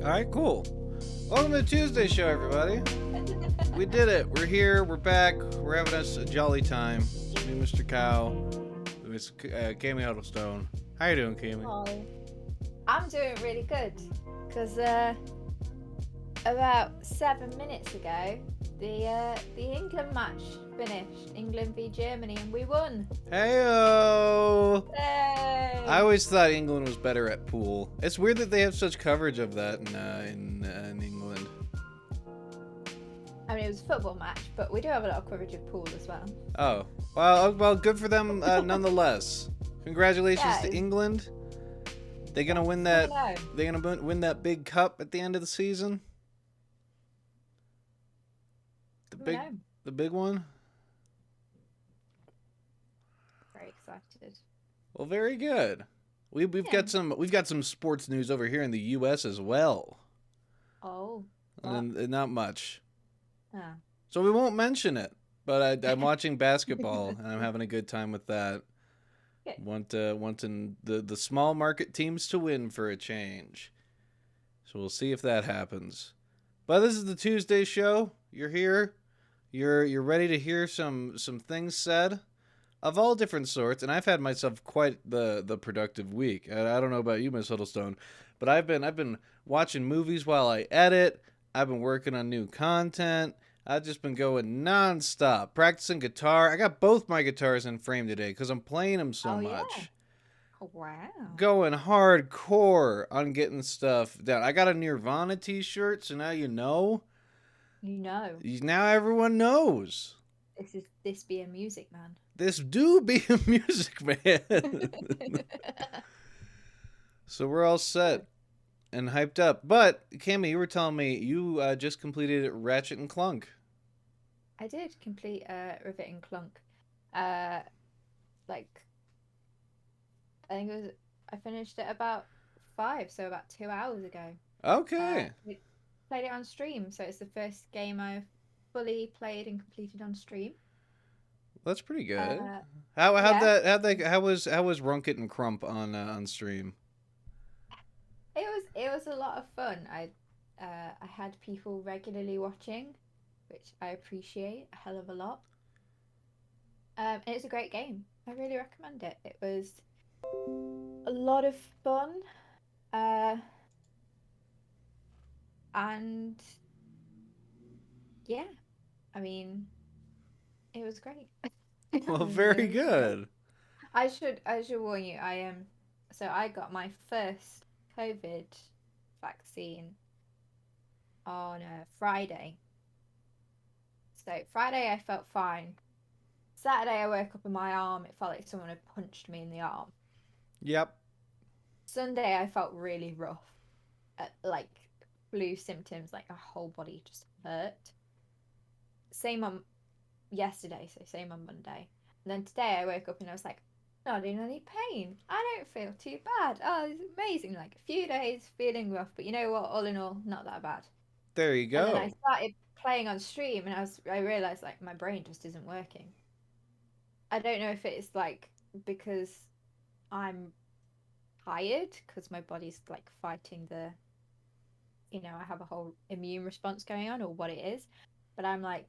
All right, cool. Welcome to the Tuesday show, everybody. We did it. We're here. We're back. We're having us a jolly time. It's me, Mr. Cow. It's Cammy Huddlestone. How you doing, Cammy? Oh, I'm doing really good because about 7 minutes ago, the England match finished. England v Germany, and we won. Heyo! Yay! I always thought England was better at pool. It's weird that they have such coverage of that in England. I mean, it was a football match, but we do have a lot of coverage of pool as well. Oh, well, good for them nonetheless. Congratulations to England. They gonna win that. They're gonna win that big cup at the end of the season. The big one. Very excited. Well, very good. We've got some sports news over here in the U.S. as well. Oh. And not much. Ah. So we won't mention it. But I'm watching basketball and I'm having a good time with that. Wanting the small market teams to win for a change. So we'll see if that happens. But this is the Tuesday show. You're here. You're ready to hear some things said of all different sorts, and I've had myself quite the productive week. I don't know about you, Miss Huddlestone, but I've been watching movies while I edit. I've been working on new content. I've just been going nonstop, practicing guitar. I got both my guitars in frame today because I'm playing them so much. Yeah. Oh, wow. Going hardcore on getting stuff down. I got a Nirvana t-shirt, so now you know. You know. Now everyone knows. This be a music man. This do be a music man. So we're all set and hyped up. But, Cammy, you were telling me you just completed Ratchet and Clunk. I did complete Rivet and Clunk. I finished it about 5, so about 2 hours ago. Okay. Played it on stream, so it's the first game I've fully played and completed on stream. That's pretty good. How was Runket and Crump on stream? It was a lot of fun. I had people regularly watching, which I appreciate a hell of a lot. And it's a great game. I really recommend it. It was a lot of fun. And yeah, I mean, it was great. Well, very good. I should warn you. So I got my first COVID vaccine on Friday. So Friday I felt fine. Saturday I woke up in my arm. It felt like someone had punched me in the arm. Yep. Sunday I felt really rough. Like flu symptoms, like my whole body just hurt. Same on yesterday, so same on Monday. And then today I woke up and I was like, not in any pain. I don't feel too bad. Oh, it's amazing. Like a few days feeling rough, but you know what? All in all, not that bad. There you go. And then I started playing on stream and I realized like my brain just isn't working. I don't know if it's like because I'm tired because my body's like fighting I have a whole immune response going on or what it is, but I'm like,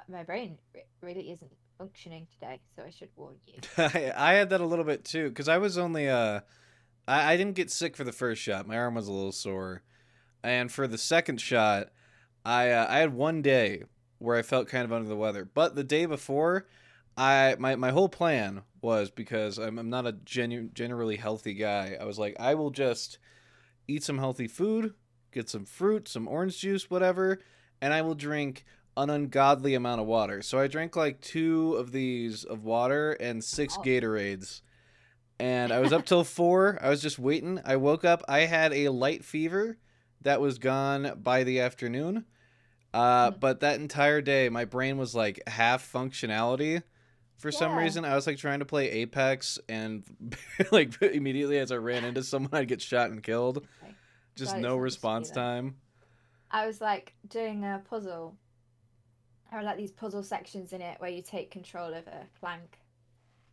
my brain really isn't functioning today, so I should warn you. I had that a little bit too because I was only I didn't get sick for the first shot. My arm was a little sore, and for the second shot, I had one day where I felt kind of under the weather. But the day before, my whole plan was, because I'm not a generally healthy guy, I was like, I will just eat some healthy food, get some fruit, some orange juice, whatever, and I will drink an ungodly amount of water. So I drank like 2 of these of water and 6 Gatorades. And I was up till 4. I was just waiting. I woke up. I had a light fever that was gone by the afternoon. But that entire day, my brain was like half functionality. For some reason, I was like trying to play Apex, and like immediately as I ran into someone, I'd get shot and killed. Just no response time. I was like doing a puzzle. There are like these puzzle sections in it where you take control of a plank.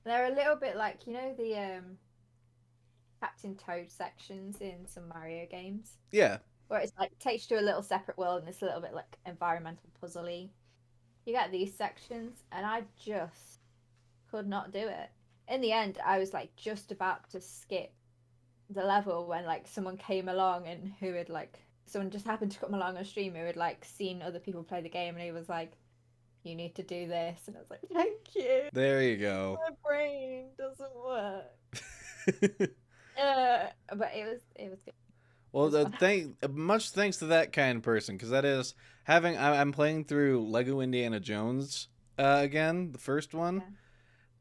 They're a little bit like, you know, the Captain Toad sections in some Mario games. Yeah. where it's like takes you to a little separate world and it's a little bit like environmental puzzly. You get these sections, and I just could not do it. In the end, I was like just about to skip the level when like someone came along and who had like someone just happened to come along on stream who had like seen other people play the game, and he was like, "You need to do this," and I was like, "Thank you." There you go. My brain doesn't work. But it was good. It Well, was fun. much thanks to that kind of person, because that is having. I'm playing through Lego Indiana Jones again, the first one, Yeah.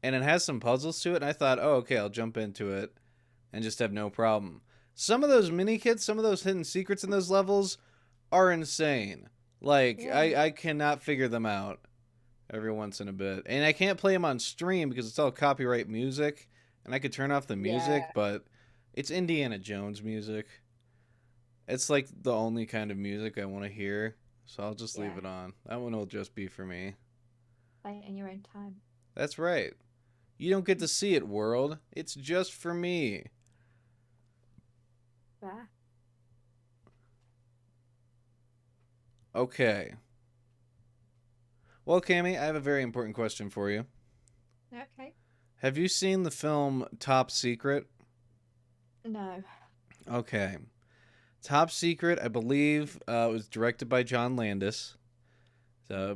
and it has some puzzles to it. And I thought, oh, okay, I'll jump into it and just have no problem. Some of those mini kits, some of those hidden secrets in those levels are insane. Like Yeah. I cannot figure them out every once in a bit, and I can't play them on stream because it's all copyright music, and I could turn off the music, Yeah. but it's Indiana Jones music. It's like the only kind of music I want to hear, so I'll just leave Yeah. it on. That one will just be for me. Play it in your own time. That's right. You don't get to see it, world. It's just for me. Yeah. Okay. Well, Cammy, I have a very important question for you. Okay. Have you seen the film Top Secret? No. Okay. Top Secret, I believe, was directed by John Landis. It's a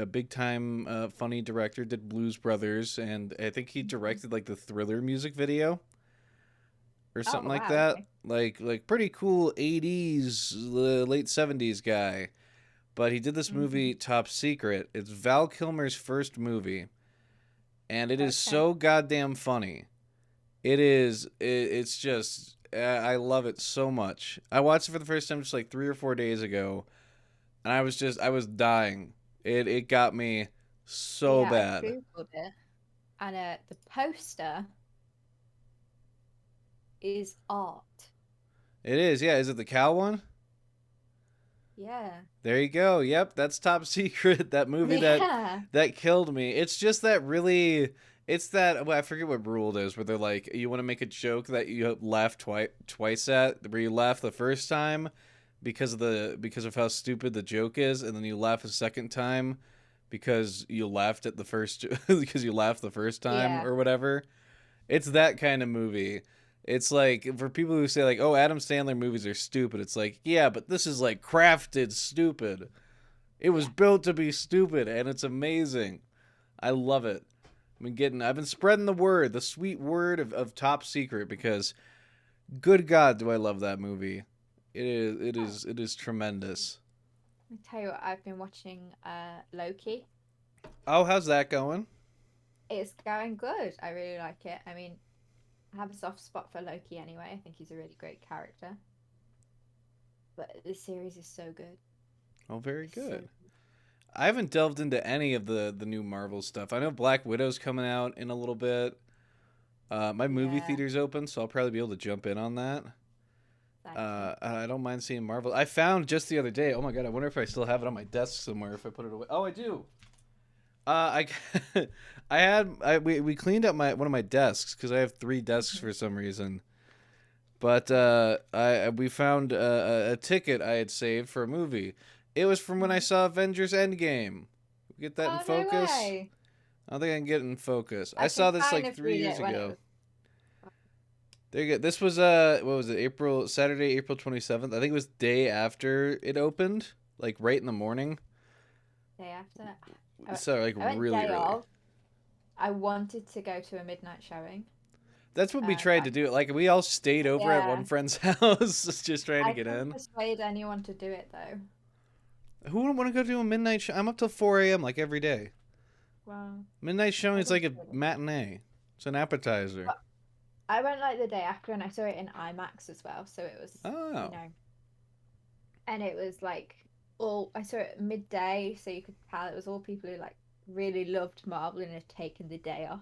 big time funny director. Did Blues Brothers, and I think he Mhm. directed like the Thriller music video or something Oh like wow. that. Okay. Like pretty cool '80s, late '70s guy. But he did this movie Hmm. Top Secret. It's Val Kilmer's first movie, and it is Okay. so goddamn funny. It is. It's just. I love it so much. I watched it for the first time just like 3 or 4 days ago, and I was dying. It got me so Yeah, I bad. googled it, and the poster is art. It is, yeah. Is it the cow one? Yeah. There you go. Yep, that's Top Secret. That movie Yeah. that killed me. It's just that really. It's that well, I forget what rule it is, where they're like, you want to make a joke that you laugh twice at, where you laugh the first time because of how stupid the joke is, and then you laugh a second time because you laughed at the first because you laughed the first time Yeah. or whatever. It's that kind of movie. It's like for people who say like, "Oh, Adam Sandler movies are stupid." It's like, "Yeah, but this is like crafted stupid. It was Yeah. built to be stupid and it's amazing." I love it. I've been spreading the word, the sweet word of Top Secret because good God, do I love that movie. Oh, It is tremendous. let me tell you what, I've been watching Loki. Oh, how's that going? It's going good. I really like it. I mean, I have a soft spot for Loki anyway. I think he's a really great character. But this series is so good. Oh, very It's so good. I haven't delved into any of the new Marvel stuff. I know Black Widow's coming out in a little bit. My movie yeah, theater's open, so I'll probably be able to jump in on that. exciting. I don't mind seeing Marvel. I found just the other day. Oh my god! I wonder if I still have it on my desk somewhere. If I put it away. Oh, I do. I we cleaned up my one of my desks because I have three desks Mhm. for some reason. But Yeah. I we found a ticket I had saved for a movie. It was from when I Mhm. saw Avengers Endgame. Get that in Oh no focus? way! I don't think I can get it in focus. I I can saw this kind like of 3 years read it when it ago. was. There you go. This was what was it? Saturday, April 27th. I think it was day after it opened, like right in the morning. Day after. I went, So like I went really day early. of. I wanted to go to a midnight showing. That's what we tried But to do. Like we all stayed over at one yeah, friend's house just trying to I get couldn't in. persuade anyone to do it though. Who wouldn't want to go to a midnight show? I'm up till 4 a.m. like every day. Well, Midnight showing I is like couldn't a do it. matinee. It's an appetizer. But I went like the day after, and I saw it in IMAX as well. So it was, you Oh. know, and it was like all I saw it midday, so you could tell it was all people who like really loved Marvel and had taken the day off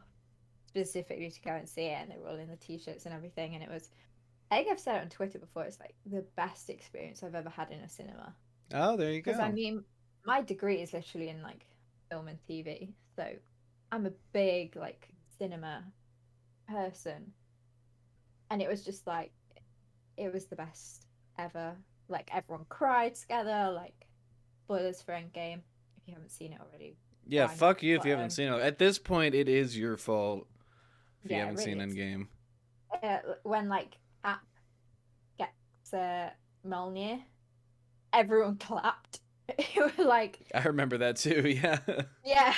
specifically to go and see it, and they were all in the t-shirts and everything. And it was, I think I've said it on Twitter before, it's like the best experience I've ever had in a cinema. Oh, there you Because I go. mean, my degree is literally in like film and TV, so I'm a big like cinema person, and it was just like it was the best ever. like everyone cried together. Like spoilers for Endgame if you haven't seen it already. Yeah, Why not? fuck you if But you haven't seen it. At this point, it is your fault if you yeah, it haven't seen really is. Endgame. When like App gets Mjolnir, everyone clapped. It was like, I remember that too. Yeah. yeah,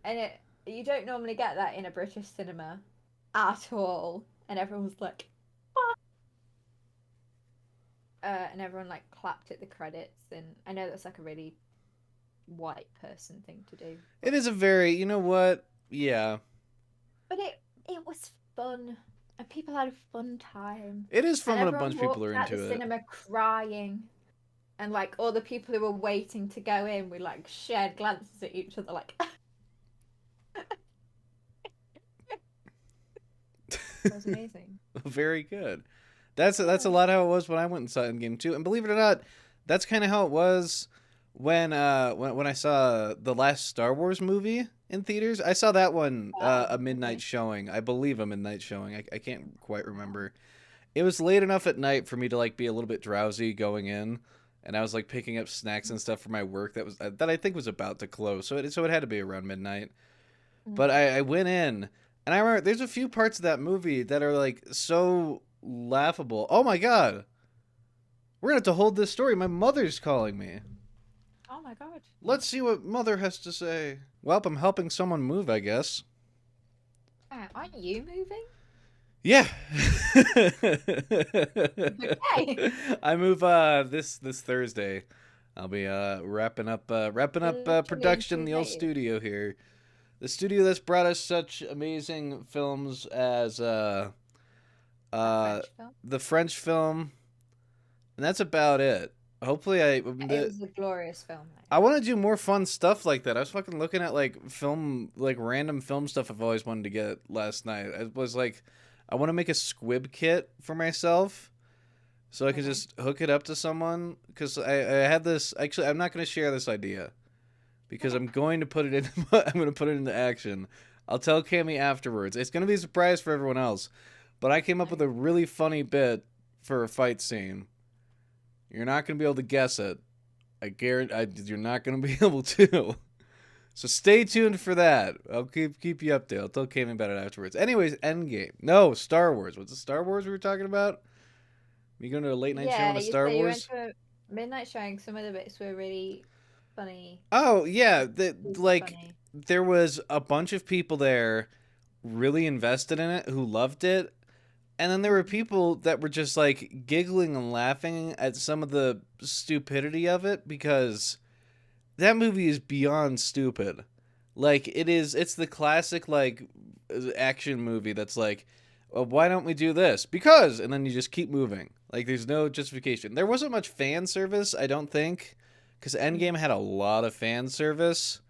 and you don't normally get that in a British cinema at all, and everyone was like, and everyone like clapped at the credits, and I know that's like a really white person thing to do, It is a very, you know what? Yeah. but it was fun, and people had a fun time, It is and fun when a bunch everyone of people walked are out the into it. cinema crying, and like all the people who were waiting to go in, we like shared glances at each other, like it was amazing. Very good. That's a lot how it was when I went and saw Endgame too. And believe it or not, that's kind of how it was when I saw the last Star Wars movie in theaters. I saw that one a midnight Okay. showing. I believe a midnight showing. I can't quite remember. It was late enough at night for me to like be a little bit drowsy going in, and I was like picking up snacks and stuff for my work that I think was about to close. So it had to be around midnight. But Mm. I went in, and I remember there's a few parts of that movie that are like so laughable. Oh my god, we're gonna have to hold this story. My mother's calling me. Oh my god. Let's see what mother has to say. Well, I'm helping someone move, I guess. Aren't you moving? Yeah. Okay. I move this Thursday. I'll be wrapping up Literally in production in 2 the old days. studio here. The studio that's brought us such amazing films as That uh French film. the French film, and that's about it. Hopefully It was a glorious film. I want to do more fun stuff like that. I was fucking looking at like film, like random film stuff I've always wanted to get last night. I was like, I want to make a squib kit for myself so I can Okay. just hook it up to someone. Because I had this, actually, I'm not going to share this idea because Okay. I'm going to put it in, I'm going to put it into action. I'll tell Cammy afterwards. It's going to be a surprise for everyone else. But I came up with Okay. a really funny bit for a fight scene. You're not going to be able to guess it. I guarantee you're not going to be able to. So stay tuned for that. I'll keep you updated. I'll tell Cam about it afterwards. Anyways, Endgame. No, Star Wars. What's the Star Wars we were talking about? You going to a late night showing Yeah, of you Star said you went Wars? to a midnight showing. Some of the bits were really funny. Oh yeah, Super like funny. there was a bunch of people there really invested in it who loved it, and then there were Mm. people that were just like giggling and laughing at some of the stupidity of it because that movie is beyond stupid. Like it's the classic like action movie that's like, why don't we do this? Because, and then you just keep moving. Like there's no justification. There wasn't much fan service, I don't think, because Mm. Endgame had a lot of fan service,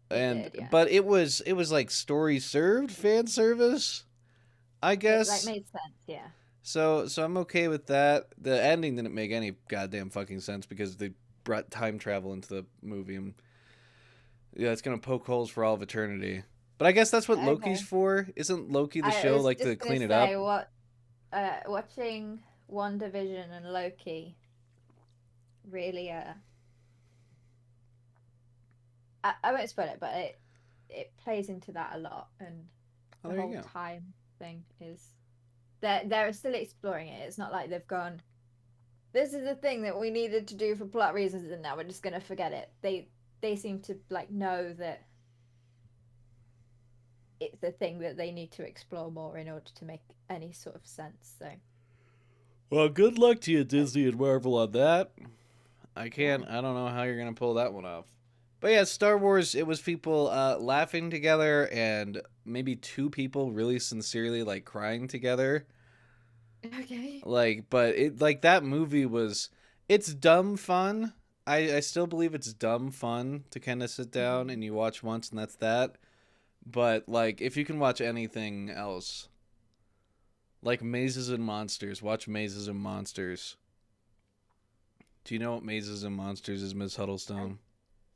It and did, yeah. but it was like story served fan service, I It like guess. made sense, yeah. So I'm okay with that. The ending didn't make any goddamn fucking sense because they brought time travel into the movie, and yeah, it's gonna poke holes for all of eternity. But I guess that's what Loki's Okay. for. Isn't Loki the I show was like to just gonna clean it say up? what watching WandaVision and Loki really I won't spoil it, but it plays into that a lot, and Oh, the there you whole go. time thing is they're still exploring it. It's not like they've gone, this is the thing that we needed to do for plot reasons, and now we're just gonna forget it. They seem to like know that it's a thing that they need to explore more in order to make any sort of sense. So Well, good luck to you, Disney and Marvel, on that. I yeah. can't. I don't know how you're gonna pull that one off. But yeah, Star Wars. It was people laughing together, and maybe two people really sincerely like crying together. Okay. Like, but it like that movie was. It's dumb fun. I still believe it's dumb fun to kind of sit down Mm-hmm. and you watch once and that's that. But like, if you can watch anything else, like Mazes and Monsters, watch Mazes and Monsters. Do you know what Mazes and Monsters is, Miss I, Huddlestone?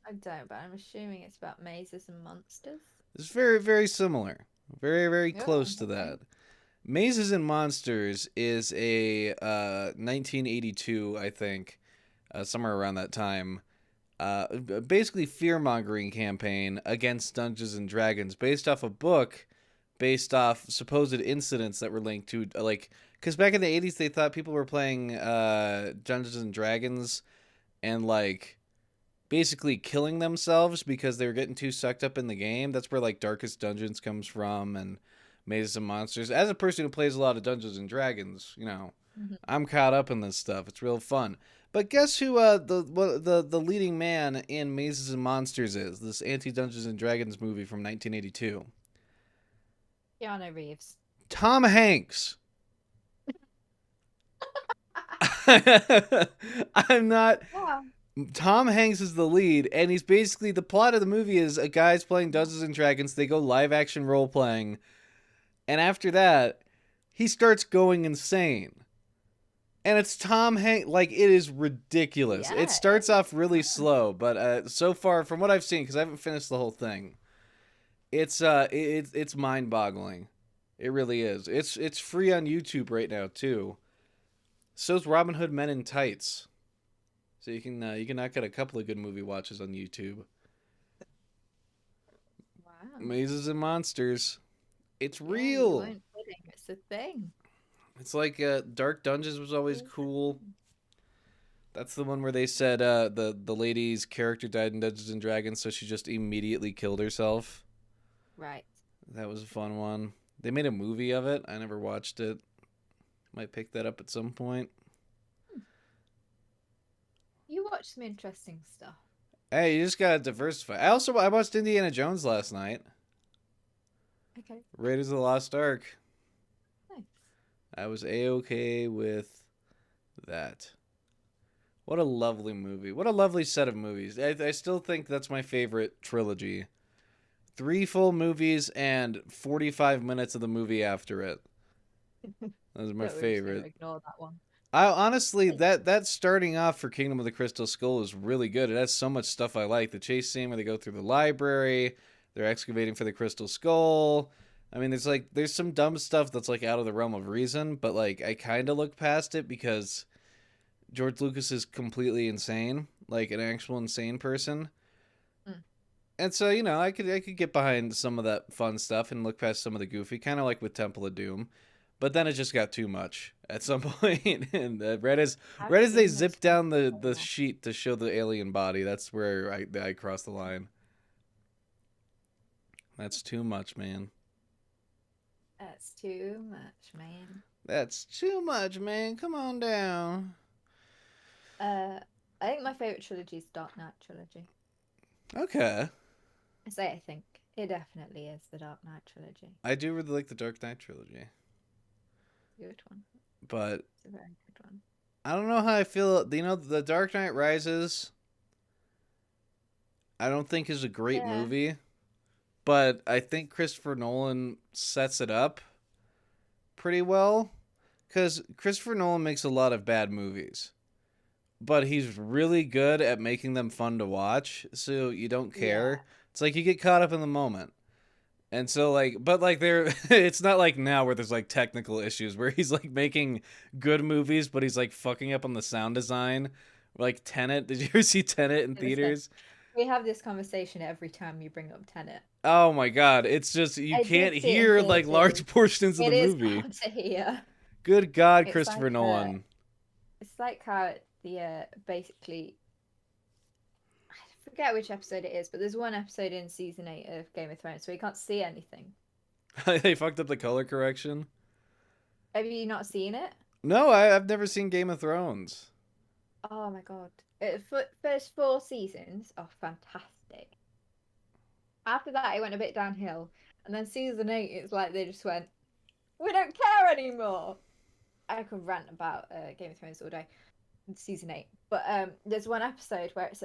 I don't, but I'm assuming it's about mazes and monsters. It's very, very similar. Very, very Oh, close to okay. that. Mazes and Monsters is a 1982, I think, somewhere around that time. Basically fear mongering campaign against Dungeons and Dragons based off a book based off supposed incidents that were linked to like because back in the 80s they thought people were playing Dungeons and Dragons and like basically killing themselves because they were getting too sucked up in the game. That's where like Darkest Dungeons comes from and Mazes and Monsters. As a person who plays a lot of Dungeons and Dragons, Mhm. I'm caught up in this stuff. It's real fun. But guess who the leading man in Mazes and Monsters is? This anti Dungeons and Dragons movie from 1982. Keanu Reeves. Tom Hanks. I'm not. Yeah. Tom Hanks is the lead, and he's basically the plot of the movie is a guy's playing Dungeons and Dragons. They go live action role playing, and after that, he starts going insane. And it's Tom Hanks. Like, it is ridiculous. It Yeah. starts off really Yeah. slow, but so far, from what I've seen, because I haven't finished the whole thing, it's mind boggling. It really is. It's free on YouTube right now too. So's Robin Hood Men in Tights. So you can knock out a couple of good movie watches on YouTube. Wow. Mazes and Monsters. It's Yeah, you real. weren't kidding. It's a thing. It's like Dark Dungeons was always It's a cool. thing. That's the one where they said the lady's character died in Dungeons and Dragons, so she just immediately killed herself. Right. That was a fun one. They made a movie of it. I never watched it. Might pick that up at some point. You watch some interesting stuff. Hey, you just gotta diversify. I watched Indiana Jones last night. Okay. Raiders of the Lost Ark. Nice. I was A-okay with that. What a lovely movie. What a lovely set of movies. I still think that's my favorite trilogy. 3 full movies and 45 minutes of the movie after it. Those are my But we're just going to favorite. ignore that one. I honestly that starting off for Kingdom of the Crystal Skull is really good. It has so much stuff I like. The chase scene where they go through the library, they're excavating for the Crystal Skull. I mean, there's some dumb stuff that's like out of the realm of reason, but like I kind of look past it because George Lucas is completely insane, like an actual insane person. Mm. And so, I could get behind some of that fun stuff and look past some of the goofy, kind of like with Temple of Doom. But then it just got too much at some point. And I've right as they seen those zip films down the before. sheet to show the alien body, that's where I crossed the line. That's too much, man. That's too much, man. That's too much, man. Come on down. Uh, I think my favorite trilogy is Dark Knight trilogy. Okay. I say I think. It definitely is the Dark Knight trilogy. I do really like the Dark Knight trilogy. Good one. But It's a very good one. I don't know how I feel. The Dark Knight Rises, I don't think is a great Yeah. movie. But I think Christopher Nolan sets it up pretty well. Because Christopher Nolan makes a lot of bad movies. But he's really good at making them fun to watch. So you don't care. Yeah. It's like you get caught up in the moment. And so but like there it's not like now where there's like technical issues where he's like making good movies but he's like fucking up on the sound design. Like Tenet, did you ever see Tenet in Gonna say, theaters? we have this conversation every time you bring up Tenet. Oh my god, it's just you I can't did see it in hear like large theaters. portions of the It is movie. hard to hear. Good god, It's like Christopher Nolan. it's like how the basically I forget which episode it is, but there's one episode in season 8 of Game of Thrones where you can't see anything. They fucked up the color correction. Have you not seen it? No, I've never seen Game of Thrones. Oh my god. First 4 seasons are fantastic. After that, it went a bit downhill. And then season 8, it's like they just went, we don't care anymore. I could rant about Game of Thrones all day. Season 8. But there's one episode where it's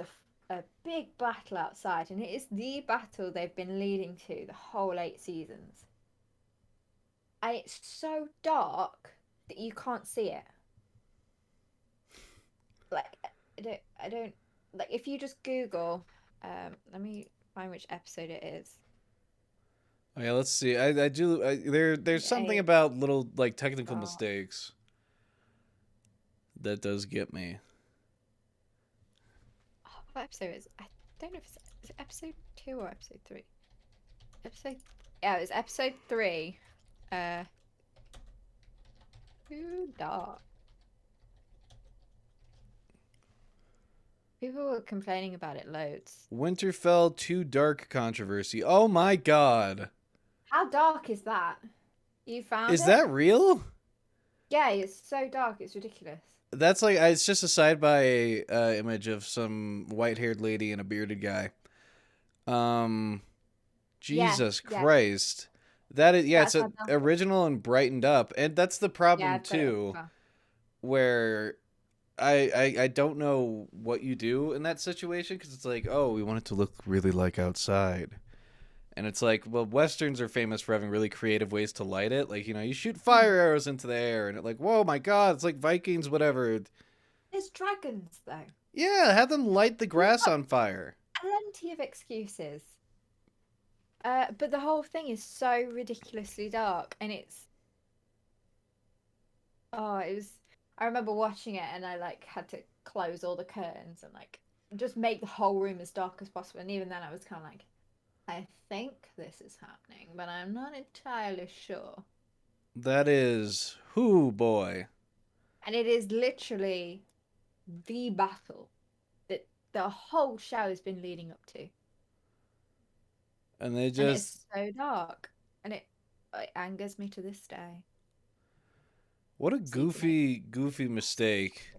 a big battle outside, and it is the battle they've been leading to the whole 8 seasons. And it's so dark that you can't see it. Like, I don't, like, if you just Google, let me find which episode it is. Oh, yeah, let's see. I do. There's something Eight. about little like technical Oh, mistakes that does get me. what episode is? I don't know if it's episode 2 or episode 3. Episode. Yeah, it was episode 3. Uh, Too dark. People were complaining about it loads. Winterfell too dark controversy. Oh my god. How dark is that? You found Is it? that real? Yeah, it's so dark. It's ridiculous. That's like it's just a side by image of some white-haired lady and a bearded guy. Um Yeah, Jesus yeah. Christ. That is, yeah, it's That's a, how dark it is. original and brightened up. And that's the Yeah, problem I've got it up as too, well. where I don't know what you do in that situation because it's like, oh, we want it to look really like outside. And it's like, well, westerns are famous for having really creative ways to light it. Like, you shoot fire arrows into the air, and it like, whoa, my god, it's like Vikings, whatever. There's dragons, though. Yeah, have them light the We've grass got on fire. plenty of excuses. But the whole thing is so ridiculously dark, and it's it was. I remember watching it, and I like had to close all the curtains and like just make the whole room as dark as possible. And even then, I was kind of like, I think this is happening, but I'm not entirely sure. That is, whoo boy. And it is literally the battle that the whole show has been leading up to. And they And just, it's so dark. And it angers me to this day. what a Season 8. goofy mistake.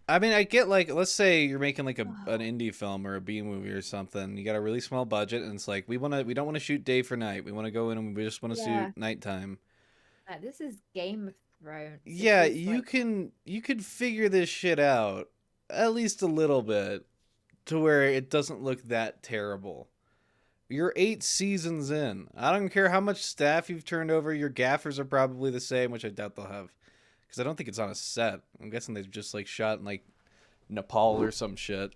I mean, I get like, let's say you're making like an Oh, indie film or a B movie or something. You got a really small budget, and it's like we don't want to shoot day for night. We want to go in and we just want to shoot yeah. nighttime. This is Game of Thrones. This Yeah, is like, you could figure this shit out at least a little bit to where it doesn't look that terrible. You're 8 seasons in. I don't care how much staff you've turned over. Your gaffers are probably the same, which I doubt they'll have, because I don't think it's on a set. I'm guessing they've just like shot in like Nepal or some shit.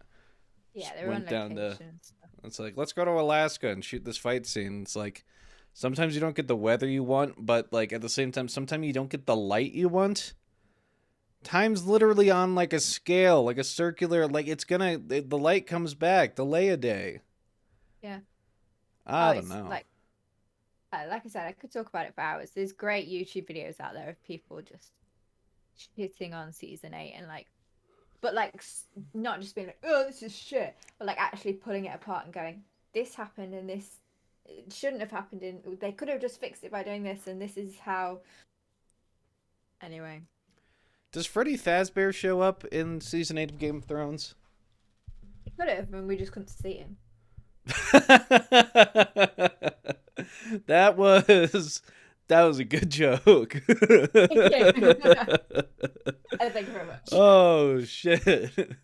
yeah, Just they were on went down to. location and stuff. It's like, let's go to Alaska and shoot this fight scene. It's like sometimes you don't get the weather you want, but like at the same time, sometimes you don't get the light you want. Time's literally on like a scale, like a circular, like the light comes back, delay a day. Yeah. I don't It's know. like I said, I could talk about it for hours. There's great YouTube videos out there of people just shitting on season 8 and like, but like not just being like, oh, this is shit, but like actually pulling it apart and going, this happened and this it shouldn't have happened, and they could have just fixed it by doing this, and this is how. Anyway, Does Freddy Fazbear show up in season 8 of Game of Thrones? he could have, and we just couldn't see him. that was that was a good joke. Thank you very much. Oh shit.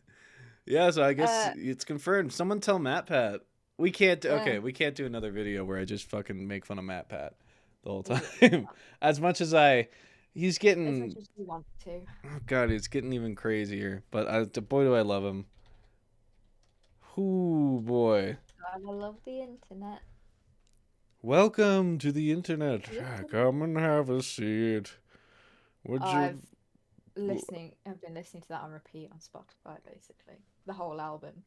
Yeah, so I guess Uh, it's confirmed. Someone tell MatPat. We can't yeah. we can't do another video where I just fucking make fun of MatPat the whole Yeah, time. As much as he's as getting, much as you want to. oh god, he's getting even crazier. But boy do I love him. Ooh boy. God, I love the internet. Welcome to the internet. Internet. Come and have a seat. Would you? I've been listening to that on repeat on Spotify, basically the whole album.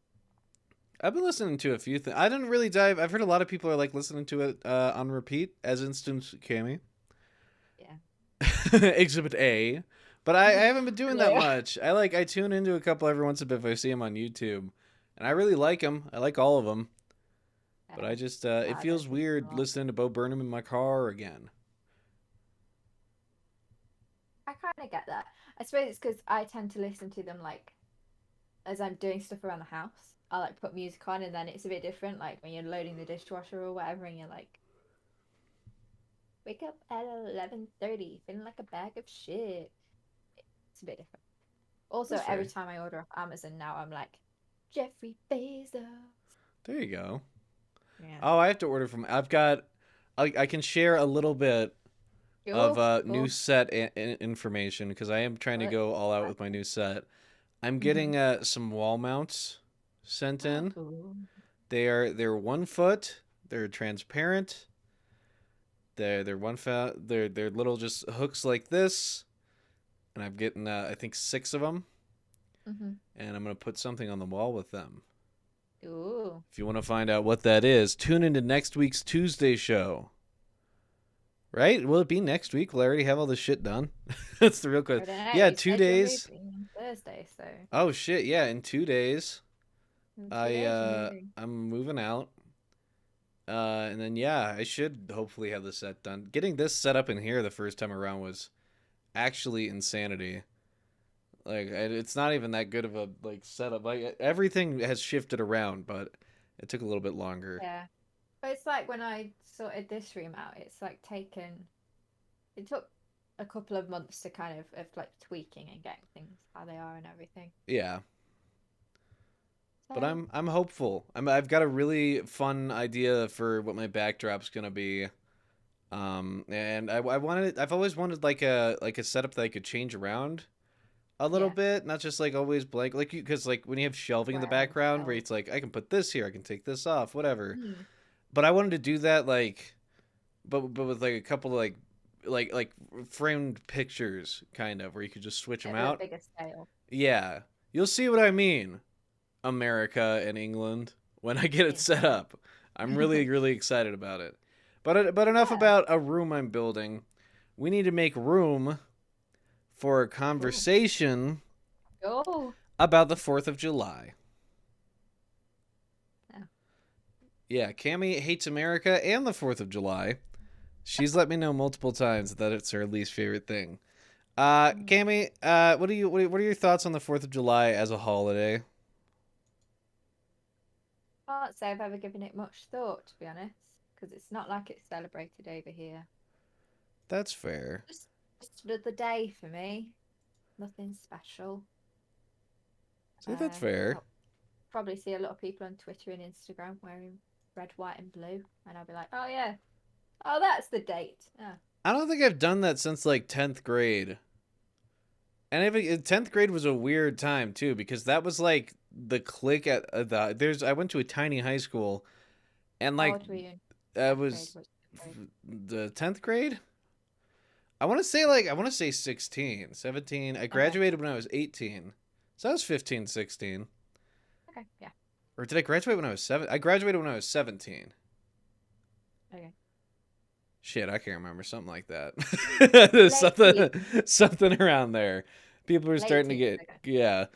I've been listening to a few things. I didn't really dive. I've heard a lot of people are like listening to it on repeat, as instance Cammy. Yeah. Exhibit A. But I haven't been doing that Yeah. much. I tune into a couple every once in a bit if I see them on YouTube, and I really like them. I like all of them. But I just I it don't feels think weird so. listening to Bo Burnham in my car again. I kind of get that. I suppose it's because I tend to listen to them like as I'm doing stuff around the house. I like put music on, and then it's a bit different. Like when you're loading the dishwasher or whatever, and you're like, wake up at 11:30, feeling like a bag of shit. It's a bit different. Also, That's every fair. time I order off Amazon now, I'm like, Jeffrey Bezos. There you go. Yeah. Oh, I have to order from. I've got. I can share a little bit of Cool. new set information because I am trying to What? go all out with my new set. I'm getting some wall mounts sent in. Cool. They're 1 foot. They're transparent. they're little just hooks like this, and I'm getting I think 6 of them, Hmm. and I'm gonna put something on the wall with them. Ooh. If you want to find out what that is, tune into next week's Tuesday show. Right? Will it be next week? Will I already have all this shit done? That's the real I question. don't know. Yeah, You two said you're days. moving on Thursday, so Oh shit! Yeah, in 2 days, in 2 days you're moving. I'm moving out. And then yeah, I should hopefully have the set done. Getting this set up in here the first time around was actually insanity. Like it's not even that good of a like setup. Like everything has shifted around, but it took a little bit longer. Yeah. But it's like when I sorted this room out, it's like taken. It took a couple of months to kind of like tweaking and getting things how they are and everything. Yeah, but So I'm hopeful. I've got a really fun idea for what my backdrop's gonna be. And I wanted I've always wanted like a setup that I could change around a little yeah, bit, not just like always blank. Like you, because like when you have shelving in the square background, where shelves. it's like I can put this here, I can take this off, whatever. Mm. But I wanted to do that like, but with like a couple of like framed pictures, kind of where you could just switch them At a out. bigger scale. Yeah, you'll see what I mean, America and England, when I get it set Yeah. up. I'm really excited about it. But enough Yeah. about a room I'm building. We need to make room for a Cool. conversation Oh. about the 4th of July. Yeah. Yeah, Cammy hates America and the 4th of July. She's let me know multiple times that it's her least favorite thing. Mm. Cammy, what are your thoughts on the 4th of July as a holiday? Can't say I've ever given it much thought, to be honest, because it's not like it's celebrated over here. That's fair. Just, just another day for me. Nothing special. See, that's Yeah, fair. I'll probably see a lot of people on Twitter and Instagram wearing red, white, and blue, and I'll be like, oh yeah, oh that's the date. Oh, I don't think I've done that since like 10th grade. And even 10th grade was a weird time too because that was like the click at the there's I went to a tiny high school and how like old were you in I 10th grade? was What's 10th grade? the 10th grade. I want to say 16, 17. I Okay, graduated when I was 18. So I was 15, 16. okay, yeah, Or did I graduate when I was 7? I graduated when I was 17. okay. Shit, I can't remember. Something like that. Late teens, something around there. People were late starting to teens. get Okay. yeah.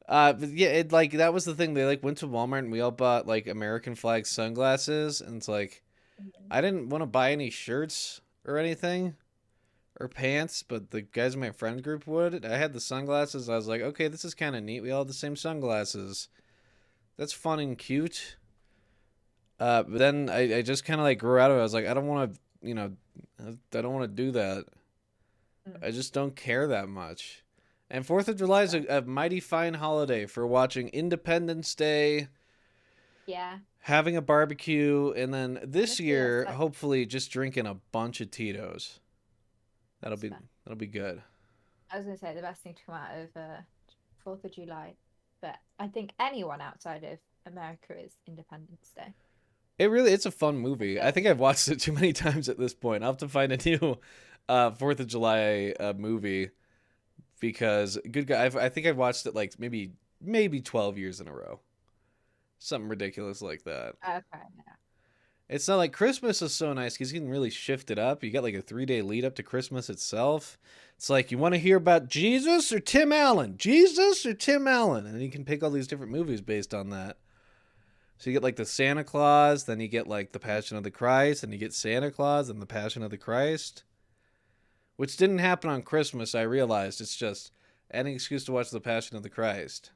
But yeah, it like that was the thing. They like went to Walmart and we all bought like American flag sunglasses, and it's like Mhm. I didn't want to buy any shirts or anything or pants, but the guys in my friend group would. I had the sunglasses. I was like, okay, this is kind of neat. We all have the same sunglasses. That's fun and cute. But then I just kind of like grew out of it. I was like, I don't want to, I don't want to do that. Mm, I just don't care that much. And 4th of July that's is fair. a mighty fine holiday for watching Independence Day, Yeah, having a barbecue, and then this honestly, that's year, like hopefully, just drinking a bunch of Tito's. That'll that's be fair. that'll be good. I was gonna say the best thing to come out of 4th of July, but I think anyone outside of America is Independence Day. It's a fun I movie. I feel think I've watched it too many times at this point. I'll have to find a new 4th of July movie because good guy. I think I've watched it like maybe 12 years in a row. Something ridiculous like that. okay. It's not like Christmas is so nice because you can really shift it up. You got like a 3 day lead up to Christmas itself. It's like you want to hear about Jesus or Tim Allen, Jesus or Tim Allen, and you can pick all these different movies based on that. So you get like the Santa Claus, then you get like the Passion of the Christ, and you get Santa Claus and the Passion of the Christ, which didn't happen on Christmas. I realized it's just any excuse to watch the Passion of the Christ.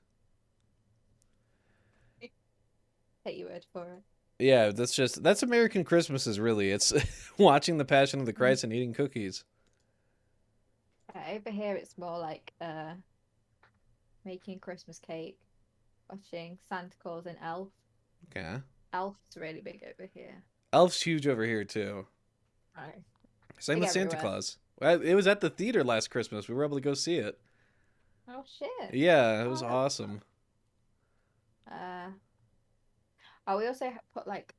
Take your word for it. Yeah, that's American Christmases really. It's watching the Passion of the Mhm. Christ and eating cookies. Over here, it's more like making Christmas cake, watching Santa Claus and Elf. Okay. Elf's really big over here. Elf's huge over here too. Right. Same Big with Santa everywhere. Claus. Well, it was at the theater last Christmas. We were able to go see it. Oh shit. Yeah, it was Oh, that's fun. awesome. Uh, oh, we also put like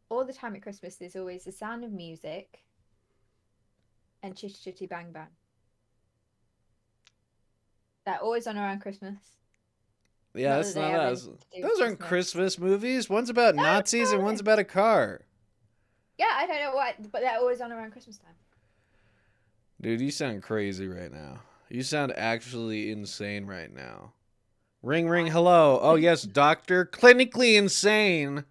all the time at Christmas. There's always the sound of music, and Chitty Chitty Bang Bang. They're always on around Christmas. Yeah, Not that's that they not have us. anything to do with Those aren't Christmas. Christmas movies. One's about No, Nazis and no. one's about a car. Yeah, I don't know why, but they're always on around Christmas time. Dude, you sound crazy right now. You sound actually insane right now. Ring, ring, Why? hello. Oh, yes, doctor. Clinically insane.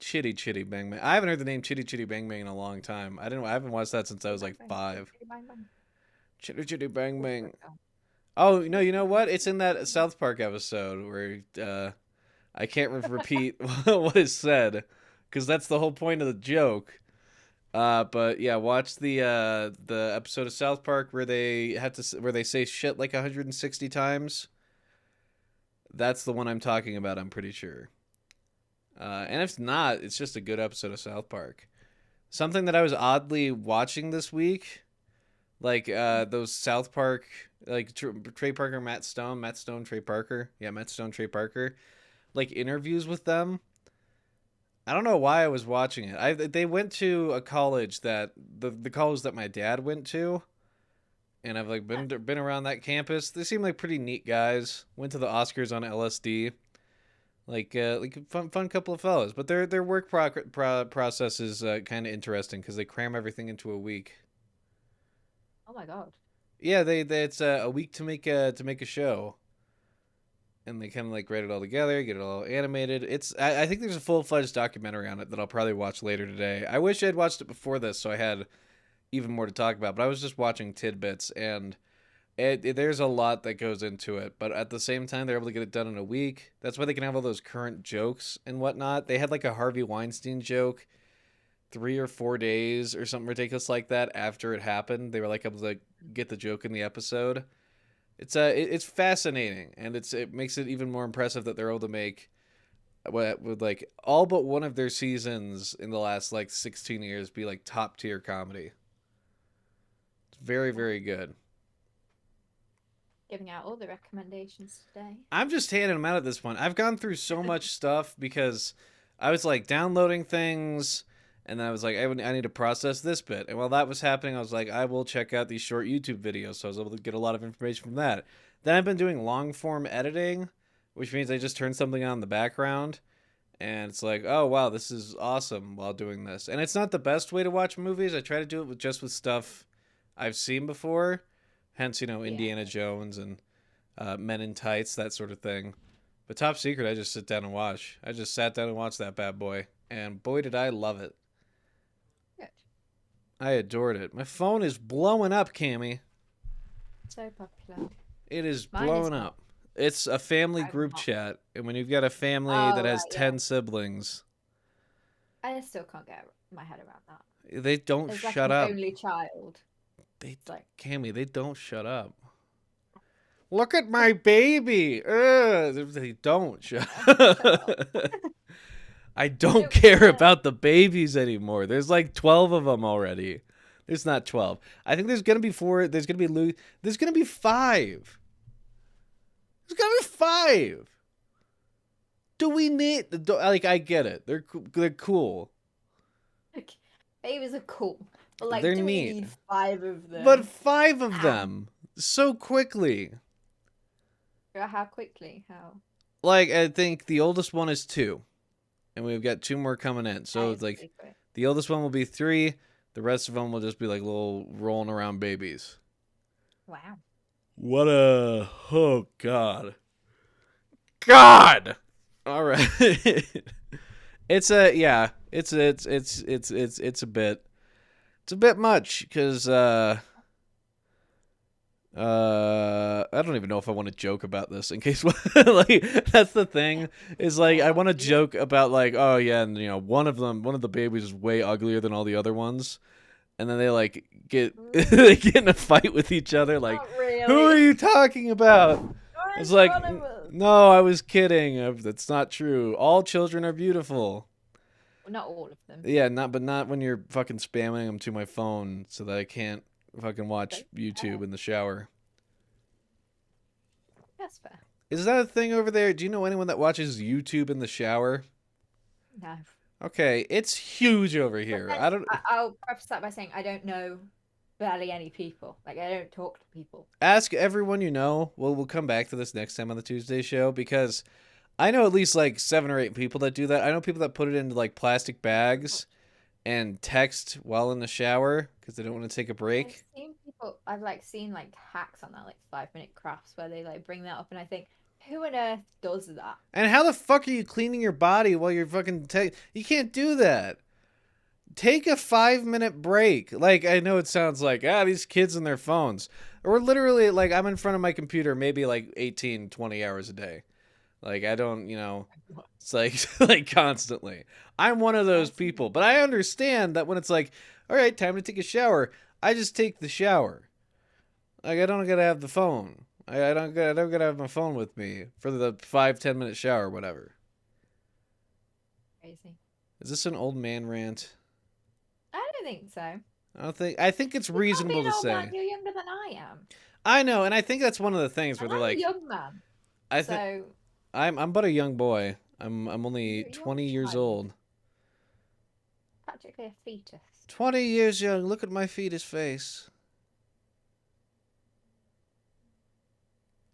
Chitty Chitty Bang Bang. I haven't heard the name Chitty Chitty Bang Bang in a long time. I haven't watched that since I was like Bang, bang, five. chitty, bang, bang. Chitty Chitty Bang Good for Bang. a girl. Oh, no, you know what? It's in that South Park episode where I can't repeat what is said because that's the whole point of the joke. But yeah, watch the episode of South Park where they say shit like 160 times. That's the one I'm talking about. I'm pretty sure. And if not, it's just a good episode of South Park. Something that I was oddly watching this week, like those South Park, like Trey Parker, Matt Stone, Trey Parker, yeah, Matt Stone, Trey Parker, like interviews with them. I don't know why I was watching it. They went to a college that the college that my dad went to, and I've like been around that campus. They seem like pretty neat guys. Went to the Oscars on LSD. Like fun couple of fellas, but their work process is kind of interesting because they cram everything into a week. Oh my god. Yeah, they it's a week to make a show, and they kind of like write it all together, get it all animated. I think there's a full-fledged documentary on it that I'll probably watch later today. I wish I'd watched it before this, so I had even more to talk about. But I was just watching tidbits, and there's a lot that goes into it. But at the same time, they're able to get it done in a week. That's why they can have all those current jokes and whatnot. They had like a Harvey Weinstein joke 3 or 4 days or something ridiculous like that after it happened. They were like able to like get the joke in the episode. It's fascinating, and it makes it even more impressive that they're able to make what with like all but one of their seasons in the last like 16 years be like top tier comedy. It's very very good. Giving out all the recommendations today. I'm just handing them out at this point. I've gone through so much stuff because I was like downloading things, and then I was like, I need to process this bit. And while that was happening, I was like, I will check out these short YouTube videos. So I was able to get a lot of information from that. Then I've been doing long form editing, which means I just turn something on in the background. And it's like, oh, wow, this is awesome while doing this. And it's not the best way to watch movies. I try to do it with stuff I've seen before. Hence, Indiana Jones and Men in Tights, that sort of thing. But Top Secret, I just sit down and watch. I just sat down and watched that bad boy. And boy, did I love it. Good. I adored it. My phone is blowing up, Cammy. So popular. It is Mine is blowing not. up. It's a family I'm group not. chat. And when you've got a family Oh, that has right, 10 yeah. siblings, I still can't get my head around that. they don't As like shut an up. only child. They, Like, Cammy, they don't shut up. Look at my baby. Ugh, they don't shut up. I don't care about the babies anymore. There's like 12 of them already. There's not 12. I think there's going to be 4. There's going to be there's going to be 5. There's going to be 5. Do we need like I get it. They're cool. babies are cool. But like, They're do we neat. need 5 of them? But 5 of them so quickly. How quickly? How? Like I think the oldest one is 2. And we've got 2 more coming in. So it's like the oldest one will be 3. The rest of them will just be like little rolling around babies. Wow. What a oh god. God. All right. It's a bit much cuz I don't even know if I want to joke about this in case like that's the thing is like I want to joke about like oh yeah and one of the babies is way uglier than all the other ones and then they like they get in a fight with each other like Not really. who are you talking about? It's like no, I was kidding. That's not true. All children are beautiful. Well, not all of them. Yeah, not when you're fucking spamming them to my phone so that I can't fucking watch YouTube in the shower. That's fair. Is that a thing over there? Do you know anyone that watches YouTube in the shower? No. Okay, it's huge over here. I don't. I'll preface that by saying I don't know barely any people. Like I don't talk to people. Ask everyone you know. We'll come back to this next time on the Tuesday show because I know at least like 7 or 8 people that do that. I know people that put it into like plastic bags and text while in the shower because they don't want to take a I've break. seen people. I've like seen like hacks on that, like 5 minute crafts, where they like bring that up, and I think, who on earth does that? And how the fuck are you cleaning your body while you're fucking you can't do that. Take a 5 minute break. Like, I know it sounds like, these kids and their phones. Or literally, like, I'm in front of my computer maybe like 18, 20 hours a day. Like, I don't, it's like, like constantly. I'm one of those That's people. But I understand that when it's like, all right, time to take a shower, I just take the shower. Like, I don't gotta have the phone. I don't gotta have my phone with me for the 5, 10 minute shower, whatever. crazy. Is this an old man rant? I don't think so. I think it's You can't be reasonable an to old man. say. You're younger than I am, I know, and I think that's one of the things where and they're I'm a like, young man. I think So I'm but a young boy. I'm only you're a young 20 years child, old. practically a fetus. 20 years young. Look at my fetus face.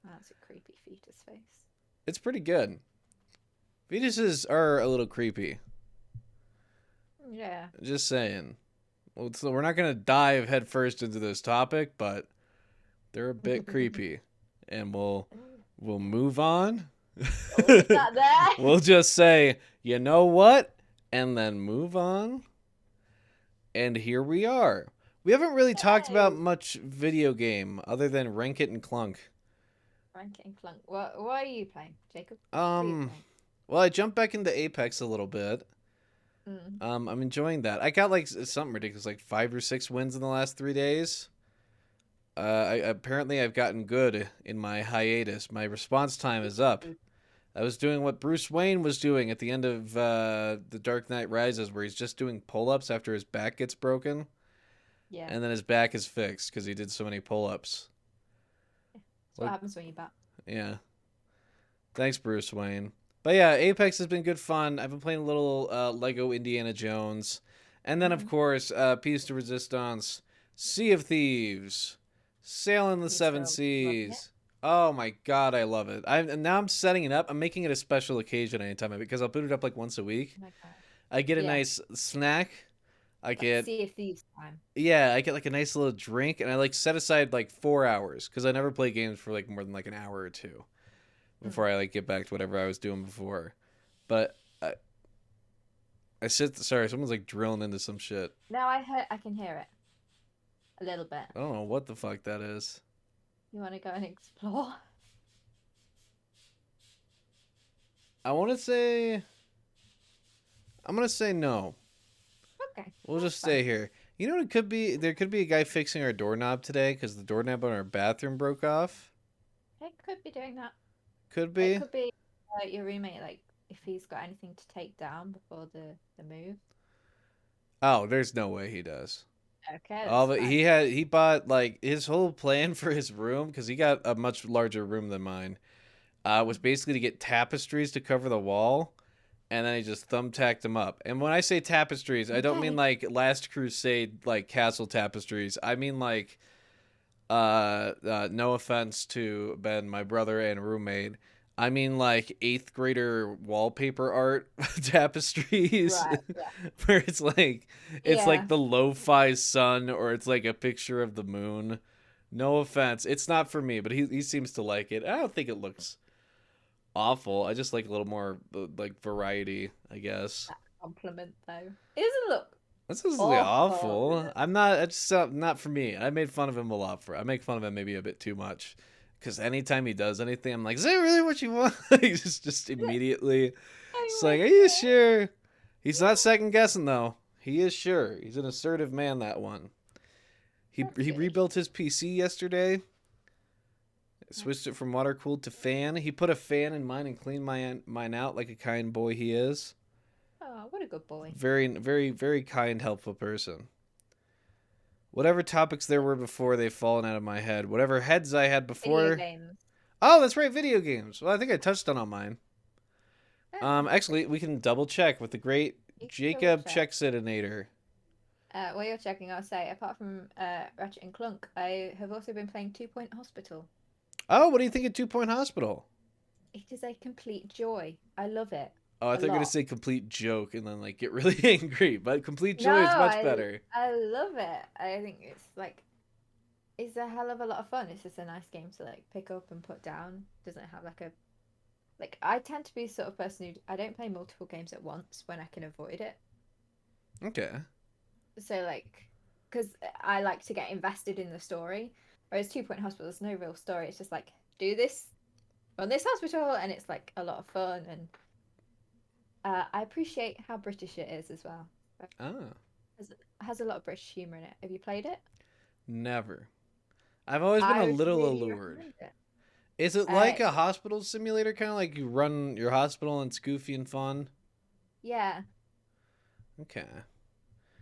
That's a creepy fetus face. It's pretty good. Fetuses are a little creepy. Yeah. Just saying. Well, so we're not gonna dive headfirst into this topic, but they're a bit creepy, and we'll move on. We'll leave that there. We'll just say, you know what, and then move on. And here we are. We haven't really talked about Hey. much video game other than Rank It and Clunk. Rank and Clunk. What are you playing, Jacob? What are you Um, playing? well, I jumped back into Apex a little bit. Mm. I'm enjoying that. I got like something ridiculous, like 5 or 6 wins in the last 3 days. Apparently I've gotten good in my hiatus. My response time is up. I was doing what Bruce Wayne was doing at the end of The Dark Knight Rises, where he's just doing pull-ups after his back gets broken, Yeah. and then his back is fixed because he did so many pull-ups. That's what happens when you bat. Yeah. Thanks, Bruce Wayne. But yeah, Apex has been good fun. I've been playing a little Lego Indiana Jones. And then, of course, Piece de Resistance, Sea of Thieves, Sailing the You Seven still loving it? Seas. Oh my god, I love it. And now I'm setting it up. I'm making it a special occasion anytime because I'll boot it up like once a week. Okay. I get a Yeah. nice snack. I Like get Sea of Thieves time. yeah, I get like a nice little drink, and I like set aside like 4 hours because I never play games for like more than like an hour or two before I like get back to whatever I was doing before. But I sit. Sorry, someone's like drilling into some shit. Now I can hear it a little bit. I don't know what the fuck that is. You want to go and explore? I want to say. I'm gonna say no. Okay. We'll that's just stay fine. here. You know what it could be? There could be a guy fixing our doorknob today because the doorknob on our bathroom broke off. It could be doing that. Could It be. could be your roommate, like if he's got anything to take down before the move. Oh, there's no way he does. Okay, Oh, that's but fine. he bought like his whole plan for his room because he got a much larger room than mine. Was basically to get tapestries to cover the wall, and then he just thumbtacked them up. And when I say tapestries, I don't mean Okay. like Last Crusade like castle tapestries. I mean like no offense to Ben, my brother and roommate. I mean like eighth grader wallpaper art tapestries Right. Yeah. where it's like Yeah. the lo-fi sun or it's like a picture of the moon. No offense. It's not for me, but he seems to like it. I don't think it looks awful. I just like a little more like variety, I guess. Compliment though. It doesn't look This is really awful. awful. I'm not. It's just not for me. I made fun of him a lot for. I make fun of him maybe a bit too much, because anytime he does anything, I'm like, "Is that really what you want?" He's just immediately. It's Oh like, my "Are you God. sure?" He's not second guessing though. He is sure. He's an assertive man. That one. That's He good. rebuilt his PC yesterday. Switched it from water cooled to fan. He put a fan in mine and cleaned mine out like a kind boy he is. Oh, what a good boy. Very, very, very kind, helpful person. Whatever topics there were before, they've fallen out of my head. Whatever heads I had Video before. games. Oh, that's right, video games. Well, I think I touched on all mine. Oh, Actually, we can double check with the great you can double Jacob check. Chexitinator. While you're checking, I'll say, apart from Ratchet and Clunk, I have also been playing Two Point Hospital. Oh, what do you think of 2 Point Hospital? It is a complete joy. I love it Oh, I a thought you were gonna lot. say complete joke and then like get really angry, but complete No, joy is much better. I love it. I think it's like it's a hell of a lot of fun. It's just a nice game to like pick up and put down. Doesn't have like a like I tend to be the sort of person who I don't play multiple games at once when I can avoid it. Okay. So like because I like to get invested in the story. Whereas Two Point Hospital, there's no real story. It's just like do this on this hospital, and it's like a lot of fun. And I appreciate how British it is as well. Ah, Has a lot of British humor in it. Have you played it? never. I've always been I a would little really allured. recommend it. Is it like a It's hospital simulator, kind of like you run your hospital and it's goofy and fun? yeah. Okay.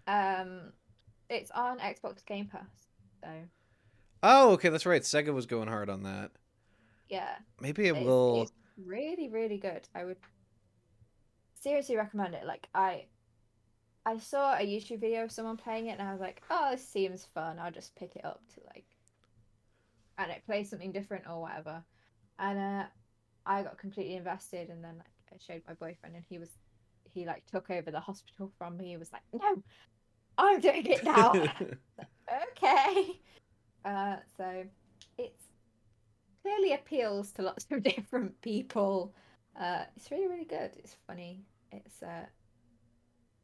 Um, it's on Xbox Game Pass, so Oh, okay, that's right. Sega was going hard on that. yeah, Maybe it it's will. it's really really good. I would seriously recommend it. Like I saw a YouTube video of someone playing it, and I was like, oh, this seems fun. I'll just pick it up to like and it play something different or whatever. And I got completely invested, and then like I showed my boyfriend, and he like took over the hospital from me. He was like, no, I'm doing it now. Okay. So it's clearly appeals to lots of different people. It's really, really good. It's funny.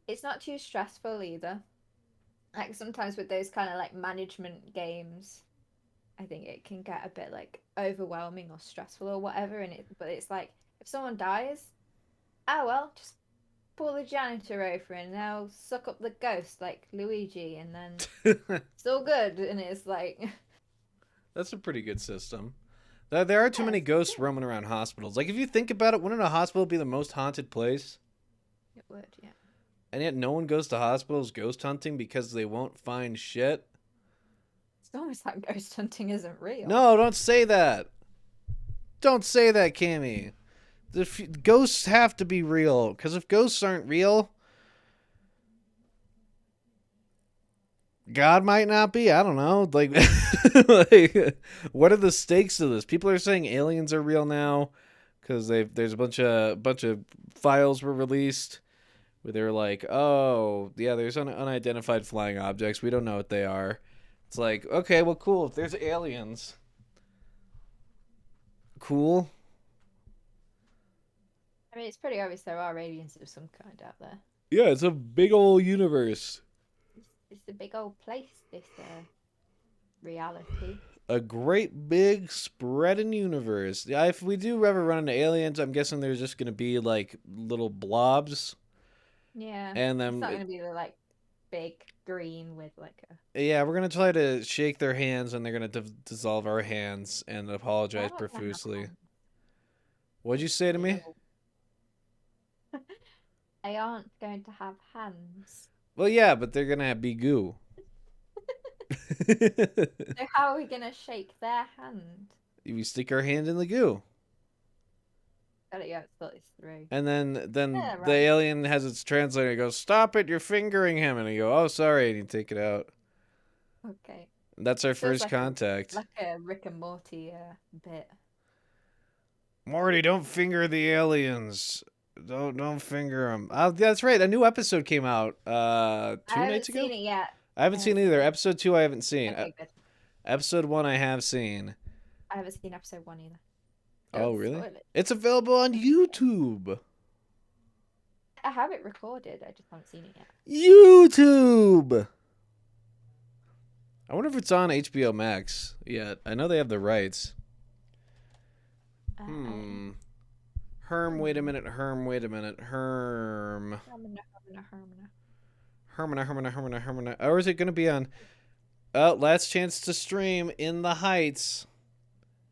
It's not too stressful either. Like sometimes with those kind of like management games, I think it can get a bit like overwhelming or stressful or whatever. But it's like if someone dies, oh well, just pull the janitor over and now suck up the ghost like Luigi, and then it's all good. And it's like, That's a pretty good system. There are too yeah, many it's ghosts good. roaming around hospitals. Like, if you think about it, wouldn't a hospital be the most haunted place? It would, yeah. And yet no one goes to hospitals ghost hunting because they won't find shit? It's almost like ghost hunting isn't real. No, don't say that. Don't say that, Cammy. Ghosts have to be real. Because if ghosts aren't real, God might not be. I don't know. Like, like, what are the stakes of this? People are saying aliens are real now because there's a bunch of files were released where they're like, oh yeah, there's unidentified flying objects. We don't know what they are. It's like, okay, well, cool. If there's aliens, cool. I mean, it's pretty obvious there are aliens of some kind out there. Yeah, it's a big old universe. It's a big old place, this reality. A great big spreading universe. Yeah, if we do ever run into aliens, I'm guessing there's just gonna be like little blobs, Yeah, and it's not then going to be the like big green with like a. yeah, we're gonna try to shake their hands, and they're gonna dissolve our hands and They apologize aren't going to have profusely. hands. What'd you say to Big me? old. They aren't going to have hands. Well, yeah, but they're gonna be goo. So how are we going to shake their hand? We stick our hand in the goo, Got it. Yeah, it's thought this through. and then Yeah, the right. alien has its translator. He goes, "Stop it! You're fingering him," and he go, "Oh, sorry," and you take it out. Okay. That's our Feels first contact. like a Rick and Morty bit. Morty, don't finger the aliens. Don't finger them. That's right. A new episode came out I 2 nights haven't ago. seen it yet. I I haven't haven't seen seen either. it. Episode 2 I haven't seen. Okay, good. Episode 1 I have seen. I haven't seen episode 1 either. Oh, Don't really? spoil it. It's available on YouTube. I have it recorded. I just haven't seen it yet. YouTube. I wonder if it's on HBO Max yet. I know they have the rights. Hmm. Herm, wait a minute. Herm, wait a minute. Herm. Hermina. Or is it going to be on? Last chance to stream In the Heights.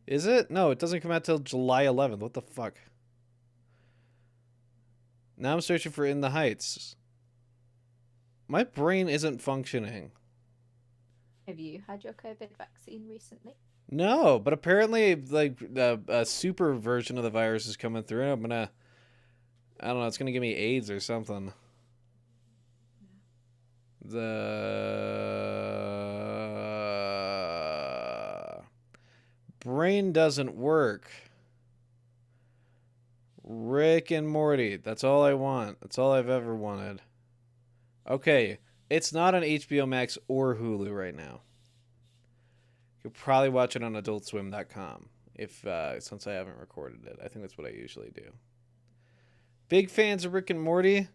Is it? No, it doesn't come out till July 11th. What the fuck? Now I'm searching for In the Heights. My brain isn't functioning. Have you had your COVID vaccine recently? No, but apparently, like, a super version of the virus is coming through. I don't know, it's gonna give me AIDS or something. The brain doesn't work. Rick and Morty. That's all I want. That's all I've ever wanted. Okay, it's not on HBO Max or Hulu right now. You could probably watch it on AdultSwim.com if since I haven't recorded it. I think that's what I usually do. Big fans of Rick and Morty.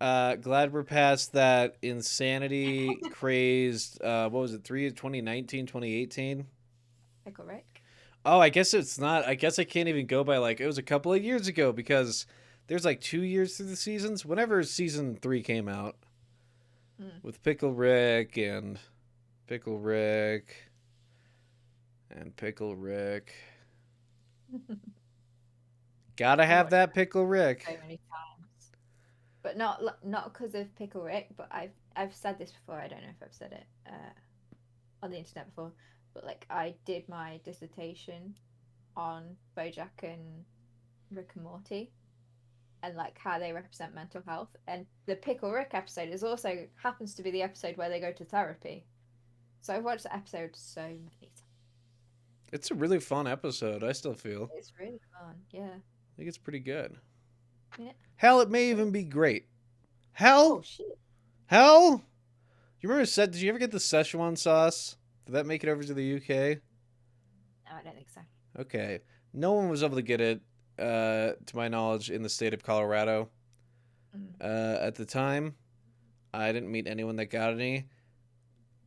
Glad we're past that insanity crazed. What was it? 2019, 2018. Pickle Rick. Oh, I guess it's not. I guess I can't even go by like it was a couple of years ago because there's like 2 years through the seasons. Whenever season 3 came out with Pickle Rick and Pickle Rick and Pickle Rick. Gotta have that Pickle Rick. So many times, but not because of Pickle Rick. But I've said this before. I don't know if I've said it on the internet before. But like I did my dissertation on BoJack and Rick and Morty, and like how they represent mental health. And the Pickle Rick episode is also happens to be the episode where they go to therapy. So I've watched the episode so many times. It's a really fun episode. I still feel. It's really fun. Yeah. I think it's pretty good. Yeah. Hell, it may even be great. Hell. Oh shit. Hell. You remember Did you ever get the Szechuan sauce? Did that make it over to the UK? No, I don't think so. Okay. No one was able to get it, to my knowledge, in the state of Colorado. At the time, I didn't meet anyone that got any.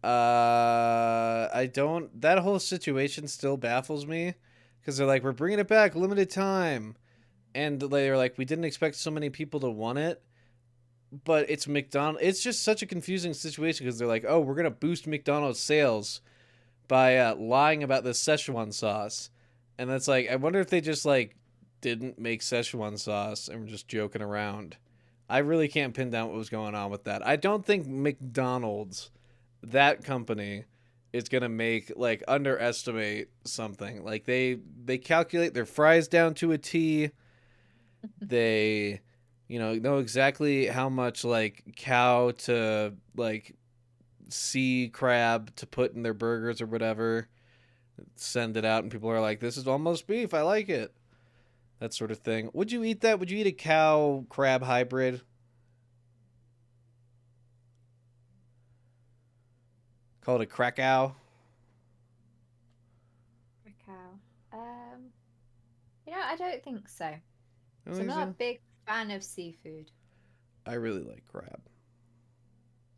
I don't. That whole situation still baffles me because they're like, we're bringing it back, limited time, and they're like, we didn't expect so many people to want it. But it's McDonald's. It's just such a confusing situation because they're like, oh, we're gonna boost McDonald's sales by lying about the Szechuan sauce, and that's like, I wonder if they just like didn't make Szechuan sauce and were just joking around. I really can't pin down what was going on with that. I don't think McDonald's, that company, is gonna make like underestimate something. Like they calculate their fries down to a T. They know exactly how much like cow to like sea crab to put in their burgers or whatever. Send it out and people are like, this is almost beef. I like it. That sort of thing. Would you eat that? Would you eat a cow crab hybrid? Call it a Krakow. Krakow. I don't think so. I So I'm not a big fan of seafood. I really like crab.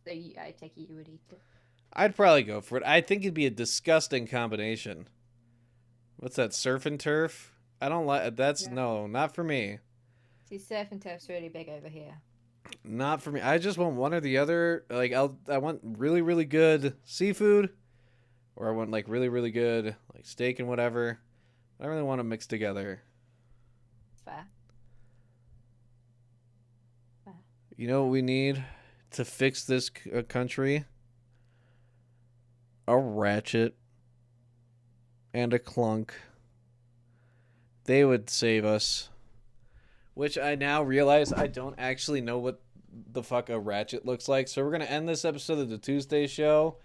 So I take it you would eat it. I'd probably go for it. I think it'd be a disgusting combination. What's that, surf and turf? I don't like that's no, not for me. See, surf and turf's really big over here. Not for me. I just want one or the other. Like I want really, really good seafood, or I want like really, really good like steak and whatever. I don't really want to mix together. Fair. You know what we need to fix this country? A Ratchet and a Clunk. They would save us. Which I now realize I don't actually know what the fuck a ratchet looks like. So we're going to end this episode of the Tuesday show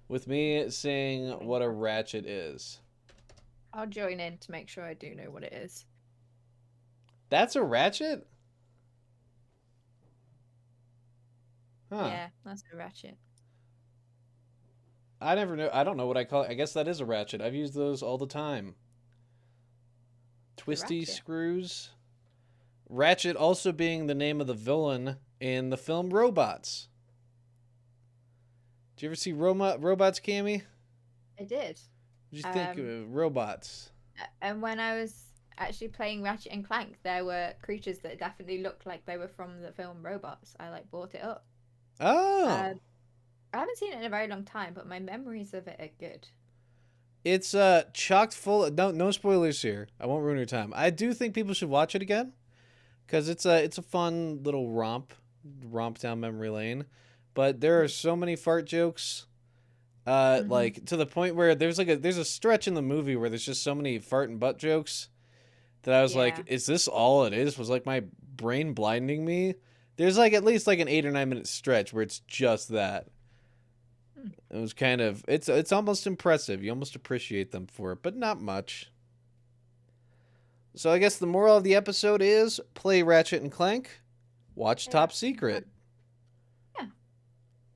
with me saying what a ratchet is. I'll join in to make sure I do know what it is. That's a ratchet? Huh. Yeah, that's a ratchet. I never know. I don't know what I call it. I guess that is a ratchet. I've used those all the time. Twisty screws. Ratchet also being the name of the villain in the film Robots. Did you ever see Robots, Cammy? I did. What did you think of Robots? And when I was actually playing Ratchet and Clank, there were creatures that definitely looked like they were from the film Robots. I like bought it up. Oh. I haven't seen it in a very long time, but my memories of it are good. It's chocked full. No spoilers here. I won't ruin your time. I do think people should watch it again because it's a fun little romp down memory lane. But there are so many fart jokes, like to the point where there's a stretch in the movie where there's just so many fart and butt jokes that I was like, is this all it is? Was like my brain blinding me? There's like at least like an 8 or 9 minute stretch where it's just that. Hmm. It was kind of it's almost impressive. You almost appreciate them for it, but not much. So I guess the moral of the episode is play Ratchet and Clank, watch Yeah. Top Secret. Yeah.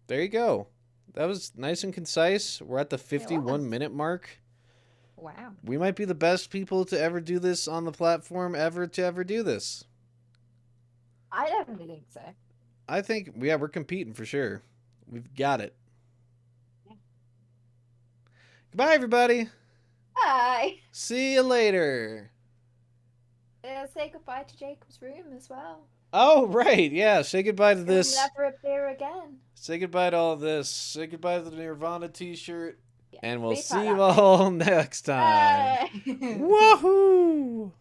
There you go. That was nice and concise. We're at the 51-minute mark. Wow. We might be the best people to ever do this on the platform ever to ever do this. I definitely think so. I think, yeah, we're competing for sure. We've got it. Yeah. Goodbye, everybody. Bye. See you later. Say goodbye to Jacob's room as well. Oh, right. Yeah. Say goodbye to He'll this. never appear again. Say goodbye to all this. Say goodbye to the Nirvana t-shirt. Yeah, And we'll retry see you that. all next time. Bye. Woohoo!